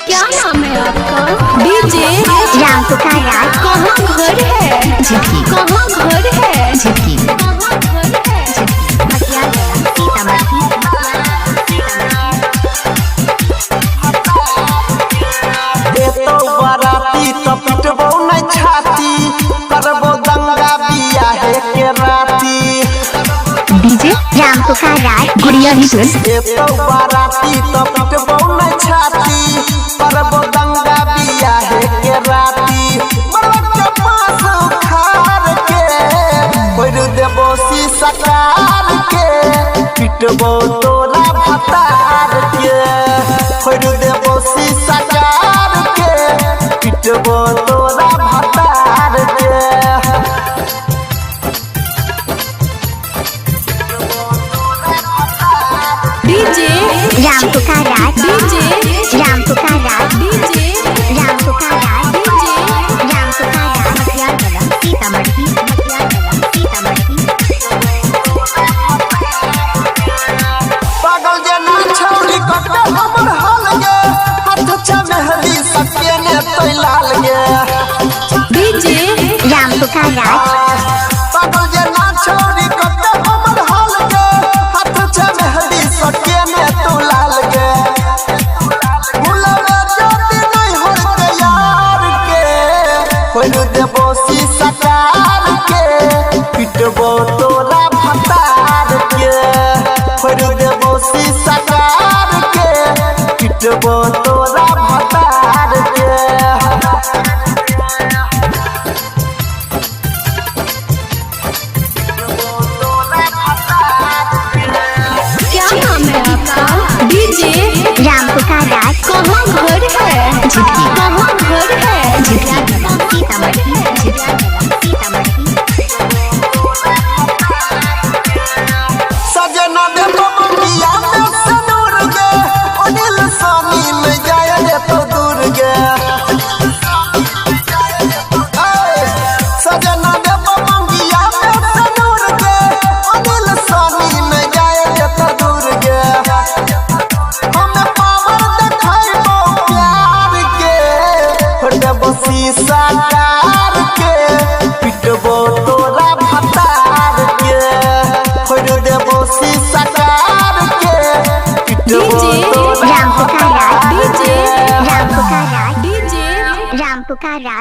क्या नाम है आपका? डीजे राम पुकारा। कहाँ घर है? झुकी कहाँ घर है? झुकी कहाँ घर है? मटियाला सीतामढ़ी। एतो बराती तो पिटबो नै छाती करबो दंगा बियाहे के राती। डीजे राम पुकारा गुड़िया हिटन। एतो बराती तो पिटबो नै छाती करबो दंगा बियाहे के राती। मरद के पास उखाड़ के भर देबो शीशा कार के पिटबो तोरा भतार के भर देबो शीशा कार के पिटबो तोरा भतार के। डीजे राम पुकारा। डीजे राम पुकारा। डीजे राम पुकारा। डीजे राम पुकारा मटियाला सीतामढ़ी। मटियाला सीतामढ़ी। पागल जे ना छौरी कटे हमर हाल गे हाथ चमेहली सके ने तैलाल गे। डीजे राम पुकारा। पागल जे ना छौरी कटे हमर हाल गे हाथ चमेहली सके ने तैलाल गे। मुलवे जाति नहीं होते यार के होइल देबो शीशा कार के पिटबो तोरा भतार के होइल देबो शीशा कार के पिटबो तोरा भतार के। क्या नाम है आपका? डीजे राम पुकारा। कहाँ घर है? झुकी कहाँ घर है? मटियाला सीतामढ़ी। मटियाला सीतामढ़ी। सजना दे बबिया में सनूर गे अनिल सानी में जाय रे तो दूर गे। सजना दे बबिया में सनूर गे अनिल सानी में जाय रे तो दूर गे। हमें पावर देखाइबो प्यार के हर देबो शीशा कार के पिटबो तोरा भतार के हर देबो शीशा कार के पिटबो डीजे तोरा राम पुकारा। डीजे राम पुकारा। डीजे राम पुकारा।